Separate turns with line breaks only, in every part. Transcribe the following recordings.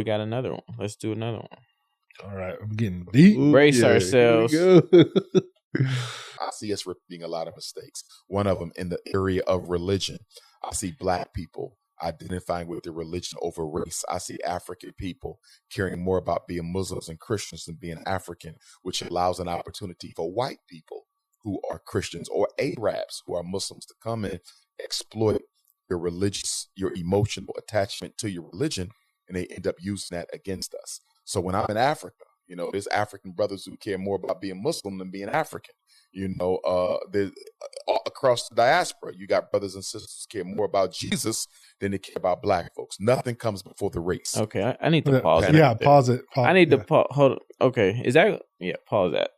we got another one. Let's do another one.
All right, I'm getting deep.
Brace ourselves.
I see us repeating a lot of mistakes. One of them in the area of religion. I see Black people identifying with their religion over race. I see African people caring more about being Muslims and Christians than being African, which allows an opportunity for white people who are Christians or Arabs who are Muslims to come in, exploit your emotional attachment to your religion, and they end up using that against us. So when I'm in Africa, there's African brothers who care more about being Muslim than being African. Across the diaspora, you got brothers and sisters who care more about Jesus than they care about Black folks. Nothing comes before the race.
Okay, I need to pause it.
Yeah, pause it.
I need to pause. Hold on. Okay, is that... Yeah, pause that.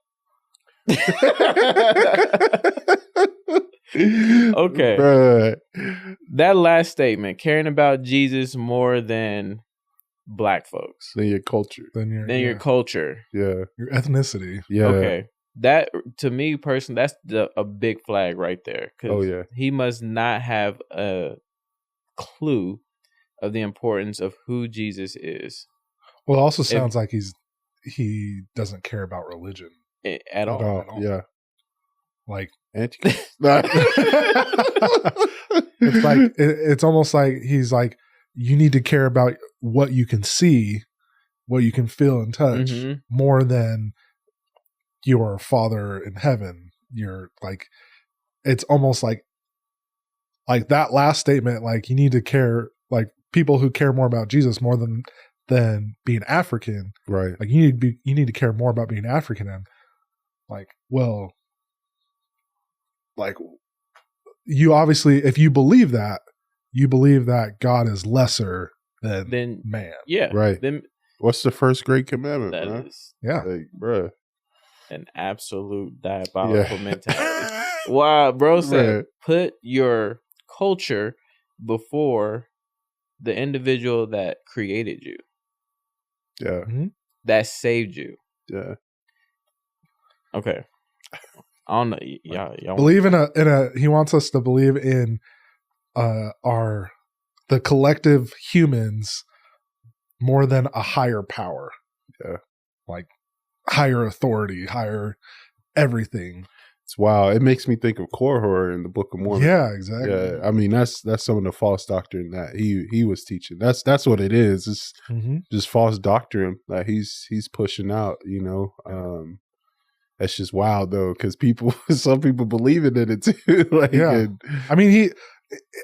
Okay.
Bruh.
That last statement, caring about Jesus more than Black folks.
Than your culture. Than
your culture.
Yeah. Your ethnicity.
Yeah. Okay. That, to me personally, that's a big flag right there. He must not have a clue of the importance of who Jesus is.
Well, it also sounds like he doesn't care about religion.
At all.
Yeah. Like Antichrist. It's almost like he's like, you need to care about what you can see, what you can feel and touch, more than your Father in heaven. You're like, it's almost like that last statement, like you need to care, like people who care more about Jesus more than being African. Right. Like you need to care more about being African. And like, well, like you obviously, if you believe that God is lesser than man.
Yeah.
Right.
Then what's the first great commandment?
That
man?
is
bruh.
An absolute diabolical mentality. Wow, bro said, put your culture before the individual that created you.
Yeah.
That saved you.
Yeah.
Okay. I don't know. Y'all
believe in a. He wants us to believe in the collective humans more than a higher power.
Yeah.
Like higher authority, higher everything.
It's wild. It makes me think of Korihor in the Book of Mormon.
Yeah, exactly.
Yeah, I mean that's some of the false doctrine that he was teaching. That's what it is. It's just false doctrine that he's pushing out. That's just wild though, because some people believe in it too.
I mean,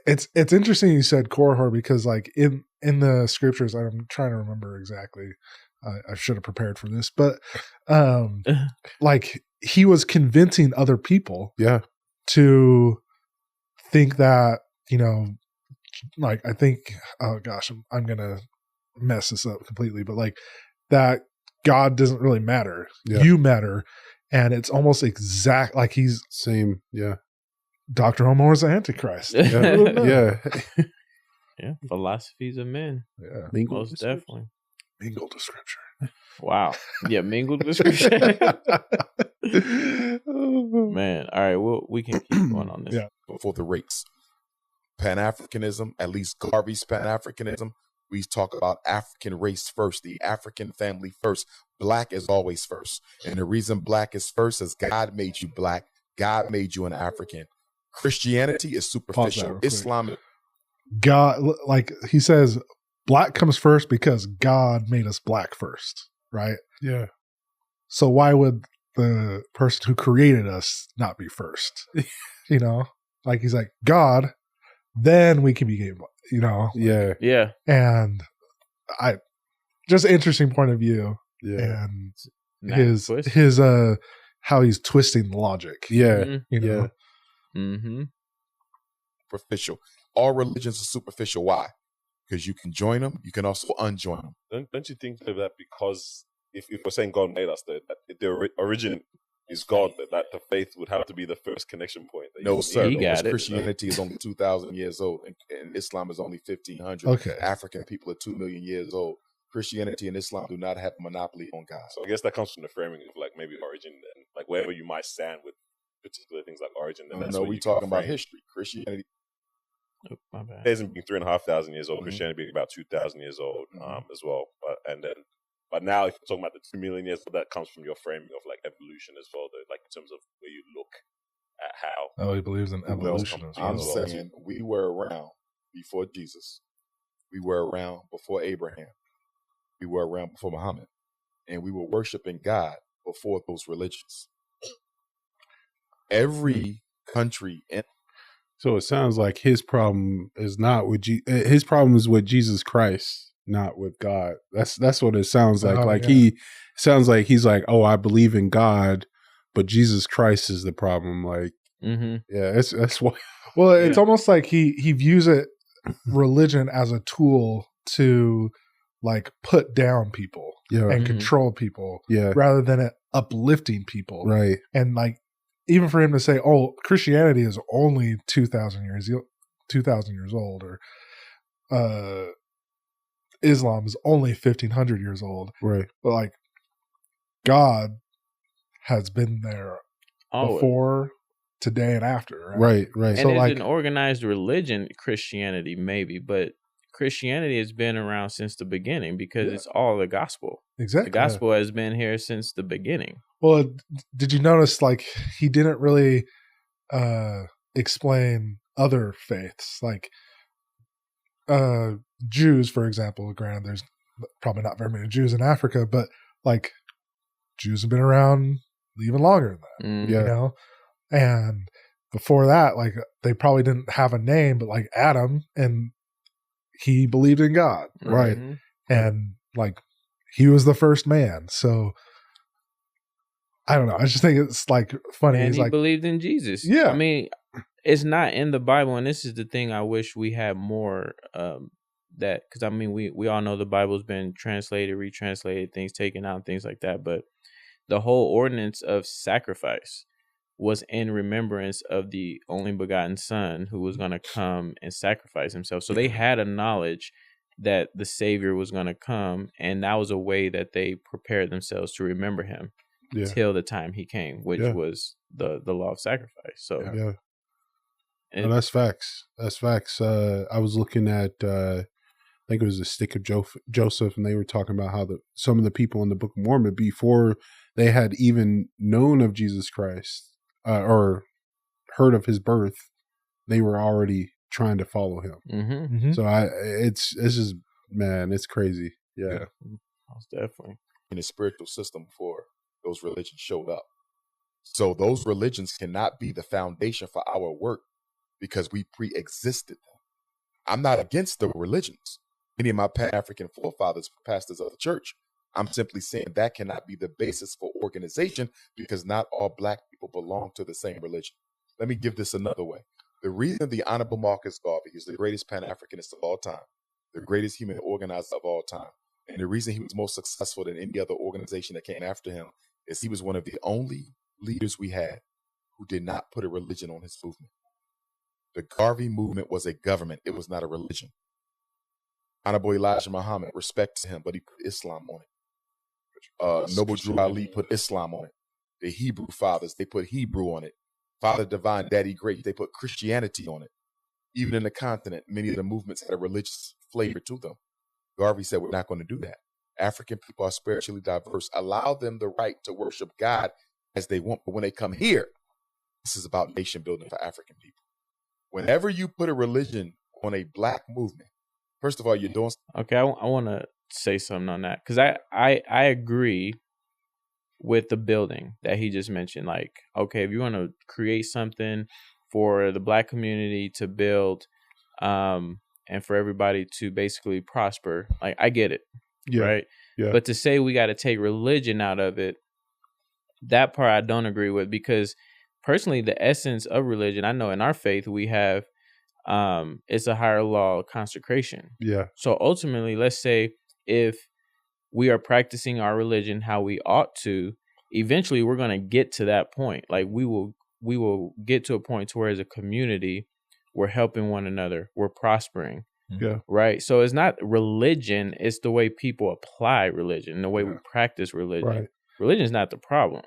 it's interesting you said Korihor because like in the scriptures, I'm trying to remember exactly. I should have prepared for this, but like he was convincing other people, to think that like I think, oh gosh, I'm gonna mess this up completely, but like that God doesn't really matter, you matter, and it's almost exact like he's
same,
Dr. Omar is the Antichrist,
yeah, philosophies of men, most definitely.
Mingled with scripture.
Wow. Yeah, mingled with scripture. Man. All right. Well, we can keep going on this.
Yeah. Before the race. Pan-Africanism, at least Garvey's Pan-Africanism, we talk about African race first, the African family first. Black is always first. And the reason Black is first is God made you Black. God made you an African. Christianity is superficial. Islam.
God, like he says, Black comes first because God made us Black first, right?
Yeah.
So why would the person who created us not be first? Like he's like, God, then we can be,
Yeah.
Yeah.
And just interesting point of view.
Yeah.
And his how he's twisting logic.
Yeah.
Yeah.
Superficial. All religions are superficial. Why? Because you can join them, you can also unjoin them.
Don't you think that because if we're saying God made us, that the origin is God, that the faith would have to be the first connection point?
No, sir.
Got it.
Christianity is only 2,000 years old, and Islam is only 1,500.
Okay.
African people are 2 million years old. Christianity and Islam do not have a monopoly on God.
So I guess that comes from the framing of like maybe origin, and like wherever you might stand with particular things like origin. Then
no, we're talking about history. Christianity.
Oh, my bad.
Judaism being 3,500 years old, Christianity being about 2,000 years old, as well. But now, if you're talking about the 2 million years, that comes from your framing of like evolution as well, though, like in terms of where you look at how.
Oh, he believes in evolution as well.
I'm saying we were around before Jesus. We were around before Abraham. We were around before Muhammad. And we were worshiping God before those religions. Every country.
So it sounds like his problem is not with his problem is with Jesus Christ, not with God. That's what it sounds like. He sounds like he's like, oh, I believe in God, but Jesus Christ is the problem. Like, yeah, that's why.
Well, it's almost like he views religion as a tool to like put down people and control people, rather than it uplifting people,
right?
And like, even for him to say, "Oh, Christianity is only 2,000 years old," or Islam is only 1,500 years old,
right?
But like, God has been there before, today, and after,
right?
And
so
it's
like
an organized religion, Christianity maybe, but Christianity has been around since the beginning because it's all the gospel.
Exactly,
the gospel has been here since the beginning.
Well, did you notice, like, he didn't really explain other faiths, like Jews, for example. Granted, there's probably not very many Jews in Africa, but like Jews have been around even longer than that, you know? And before that, like, they probably didn't have a name, but like Adam, and he believed in God, right? And like, he was the first man, so I don't know. I just think it's like funny.
And
He's
he
like,
believed in Jesus.
Yeah.
I mean, it's not in the Bible, and this is the thing I wish we had more that, because I mean, we all know the Bible's been translated, retranslated, things taken out, things like that, but the whole ordinance of sacrifice was in remembrance of the only begotten Son who was going to come and sacrifice himself. So they had a knowledge that the Savior was going to come, and that was a way that they prepared themselves to remember him till the time he came, which was the law of sacrifice. So
no, that's facts. That's facts. I was looking at I think it was the Stick of Joseph, and they were talking about how some of the people in the Book of Mormon, before they had even known of Jesus Christ or heard of his birth, they were already trying to follow him. So it's just, man, it's crazy. Yeah.
Most definitely.
In a spiritual system before those religions showed up. So those religions cannot be the foundation for our work because we pre-existed them. I'm not against the religions. Many of my Pan-African forefathers were pastors of the church. I'm simply saying that cannot be the basis for organization because not all Black people belong to the same religion. Let me give this another way. The reason the Honorable Marcus Garvey is the greatest Pan-Africanist of all time, the greatest human organizer of all time, and the reason he was most successful than any other organization that came after him is he was one of the only leaders we had who did not put a religion on his movement. The Garvey movement was a government. It was not a religion. Honorable Elijah Muhammad, respect to him, but he put Islam on it. Noble Drew Ali put Islam on it. The Hebrew fathers, they put Hebrew on it. Father Divine, Daddy Great, they put Christianity on it. Even in the continent, many of the movements had a religious flavor to them. Garvey said, we're not going to do that. African people are spiritually diverse. Allow them the right to worship God as they want. But when they come here, this is about nation building for African people. Whenever you put a religion on a Black movement, first of all, you're doing...
Okay, I want to say something on that, because I agree with the building that he just mentioned. Like, okay, if you want to create something for the Black community to build and for everybody to basically prosper, like, I get it, right? Yeah. But to say we got to take religion out of it, that part I don't agree with, because personally, the essence of religion, I know in our faith we have it's a higher law of consecration. Yeah. So ultimately, let's say if we are practicing our religion how we ought to, eventually we're going to get to that point. Like, we will get to a point to where as a community, we're helping one another, we're prospering. Yeah. Right. So it's not religion, it's the way people apply religion, the way we practice religion. Right. Religion is not the problem.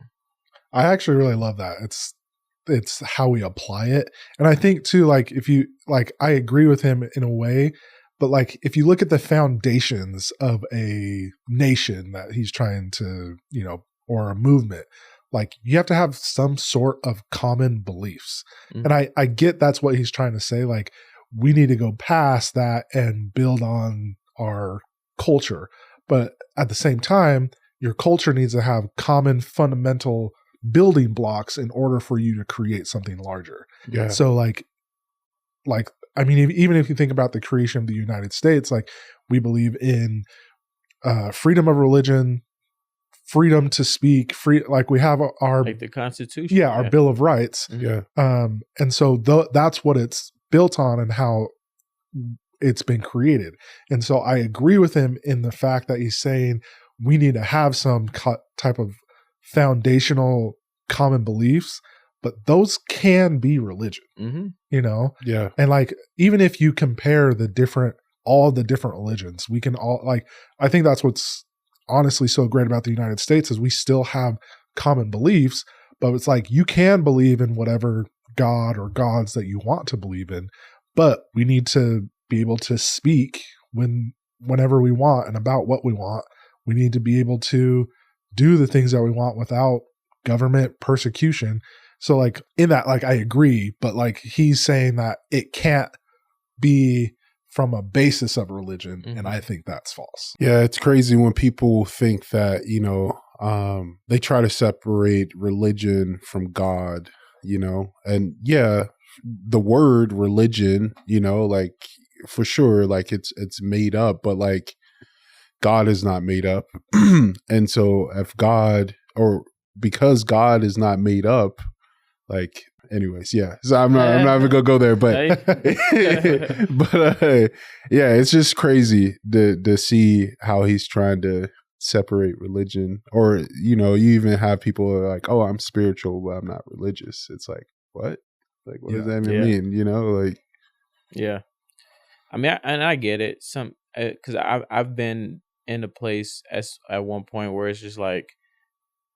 I actually really love that. It's it's how we apply it. And I think too, like if you like, I agree with him in a way, but like if you look at the foundations of a nation that he's trying to, you know, or a movement, like you have to have some sort of common beliefs. Mm-hmm. And I get that's what he's trying to say. Like we need to go past that and build on our culture. But at the same time, your culture needs to have common fundamental building blocks in order for you to create something larger. Yeah. So like, I mean, even if you think about the creation of the United States, like we believe in freedom of religion, freedom to speak, free, like we have our,
like the Constitution.
Yeah. Our Bill of Rights.
Yeah.
And so that's what it's built on and how it's been created. And so I agree with him in the fact that he's saying we need to have some type of foundational common beliefs, but those can be religion, you know?
Yeah.
And like, even if you compare all the different religions, we can all like, I think that's what's honestly so great about the United States is we still have common beliefs, but it's like, you can believe in whatever God or gods that you want to believe in, but we need to be able to speak whenever we want and about what we want. We need to be able to do the things that we want without government persecution. So like in that, like I agree, but like he's saying that it can't be from a basis of religion. And I think that's false.
Yeah. It's crazy when people think that, you know, they try to separate religion from God, you know, and yeah, the word religion, you know, like for sure, like it's made up, but like God is not made up. And so if God, or because God is not made up, like anyways, yeah. So I'm not even gonna go there, but but yeah, it's just crazy to see how he's trying to separate religion. Or, you know, you even have people who are like, oh, I'm spiritual, but I'm not religious. It's like, what? Like, what does that even mean? You know, like,
yeah. I mean, I get it. Because I've been in a place at one point where it's just like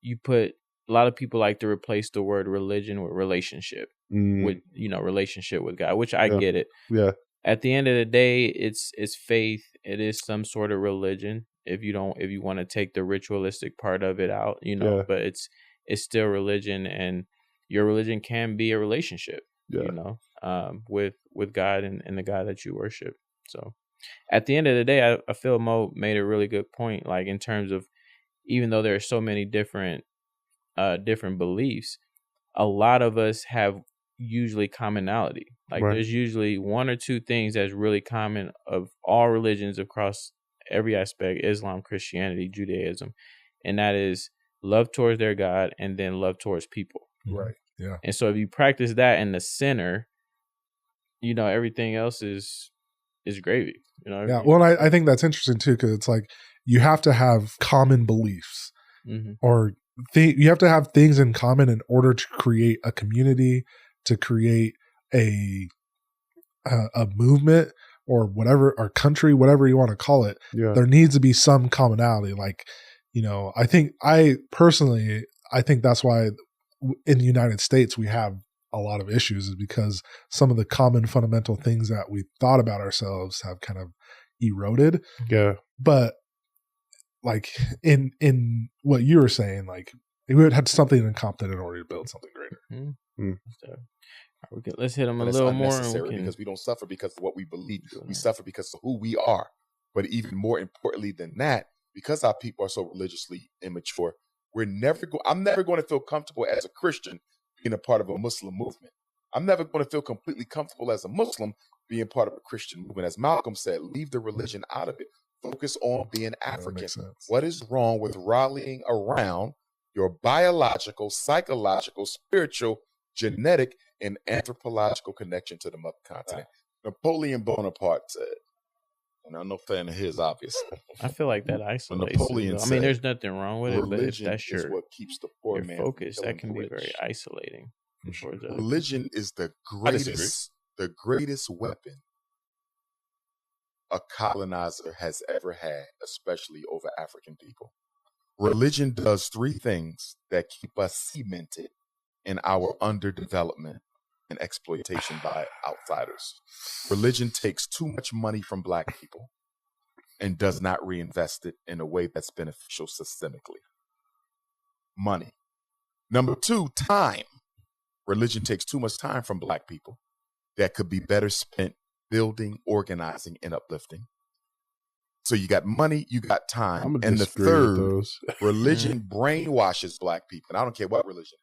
you put a lot of people like to replace the word religion with relationship, with, you know, relationship with God, which I get it.
Yeah.
At the end of the day, it's faith. It is some sort of religion. If you want to take the ritualistic part of it out, you know, but it's still religion, and your religion can be a relationship, you know, with God and the God that you worship. So at the end of the day, I feel Mo made a really good point, like in terms of, even though there are so many different beliefs, a lot of us have usually commonality. Like there's usually one or two things that's really common of all religions across every aspect: Islam, Christianity, Judaism, and that is love towards their God and then love towards people.
Right. Yeah.
And so if you practice that in the center, you know, everything else is gravy. You know.
Yeah. Well, I think that's interesting too, because it's like you have to have common beliefs, or you have to have things in common in order to create a community, to create a movement, or whatever, or country, whatever you want to call it.
Yeah.
There needs to be some commonality. Like, you know, I think that's why in the United States we have a lot of issues, is because some of the common fundamental things that we thought about ourselves have kind of eroded.
Yeah.
But like in what you were saying, like we would have something in common in order to build something greater.
So, let's hit them a little more,
because we don't suffer because of what we believe. We suffer because of who we are. But even more importantly than that, because our people are so religiously immature, I'm never going to feel comfortable as a Christian being a part of a Muslim movement. I'm never going to feel completely comfortable as a Muslim being part of a Christian movement. As Malcolm said, leave the religion out of it. Focus on being African. What is wrong with rallying around your biological, psychological, spiritual, genetic, and anthropological connection to the mother continent? Napoleon Bonaparte said, and I'm no fan of his, obviously.
I feel like that isolates.
Napoleon
I mean, there's nothing wrong with it, but if that's your
what keeps the poor man
focus, that can be very isolating.
Religion is the greatest weapon a colonizer has ever had, especially over African people. Religion does three things that keep us cemented in our underdevelopment and exploitation by outsiders. Religion takes too much money from Black people and does not reinvest it in a way that's beneficial systemically. Money. Number 2, time. Religion takes too much time from Black people that could be better spent building, organizing, and uplifting. So you got money, you got time. And the third, religion brainwashes Black people. And I don't care what religion.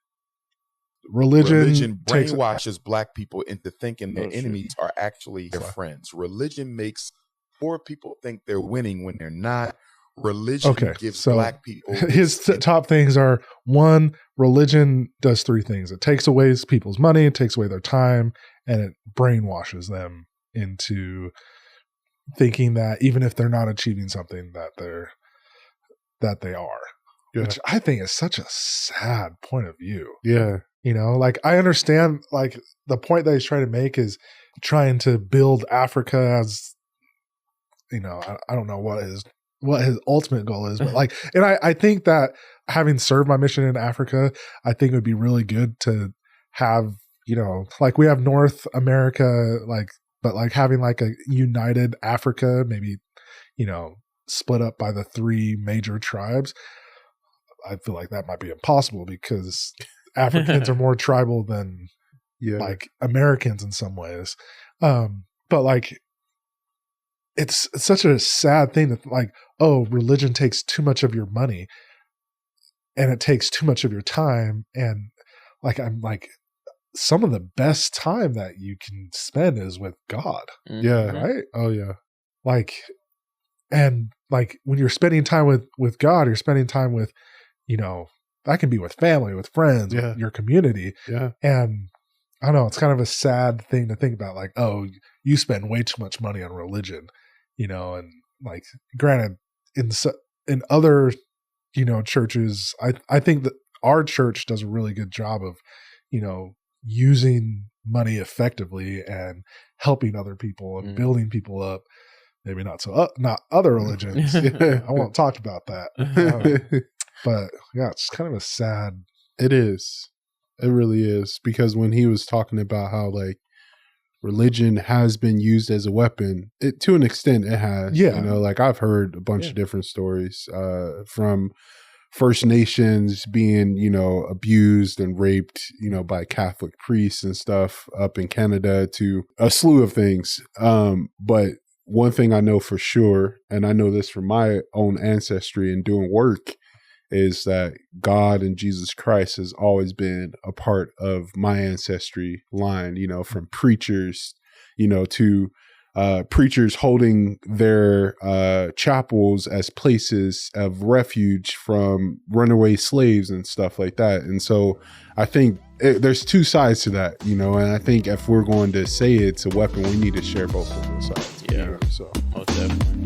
Religion brainwashes Black people into thinking their enemies are actually their friends. Religion makes poor people think they're winning when they're not. Religion gives Black people...
His top things are, 1, religion does 3 things. It takes away people's money, it takes away their time, and it brainwashes them into thinking that even if they're not achieving something that they are. Yeah. Which I think is such a sad point of view.
Yeah.
You know, like I understand like the point that he's trying to make is trying to build Africa as, you know, I don't know what his ultimate goal is, but like, and I think that having served my mission in Africa, I think it would be really good to have, you know, like we have North America, like, but like having like a united Africa, maybe, you know, split up by the 3 major tribes. I feel like that might be impossible because Africans are more tribal than like Americans in some ways. But like, it's such a sad thing that like, oh, religion takes too much of your money and it takes too much of your time. And like, I'm like, some of the best time that you can spend is with God.
Yeah.
Right.
Oh yeah.
Like, and like when you're spending time with God, you're spending time with, you know, that can be with family, with friends, with your community.
Yeah.
And I don't know, it's kind of a sad thing to think about, like, oh, you spend way too much money on religion, you know, and like, granted, in other, you know, churches, I think that our church does a really good job of, you know, using money effectively and helping other people and building people up. Maybe not other religions. I won't talk about that. But yeah, it's kind of a sad.
It is. It really is. Because when he was talking about how like religion has been used as a weapon, to an extent it has.
Yeah.
You know, like I've heard a bunch of different stories from First Nations being, you know, abused and raped, you know, by Catholic priests and stuff up in Canada to a slew of things. But one thing I know for sure, and I know this from my own ancestry and doing work, is that God and Jesus Christ has always been a part of my ancestry line, you know, from preachers, you know, to preachers holding their chapels as places of refuge from runaway slaves and stuff like that. And so I think there's 2 sides to that, you know, and I think if we're going to say it's a weapon, we need to share both of those sides.
Yeah.
You know, so
most definitely.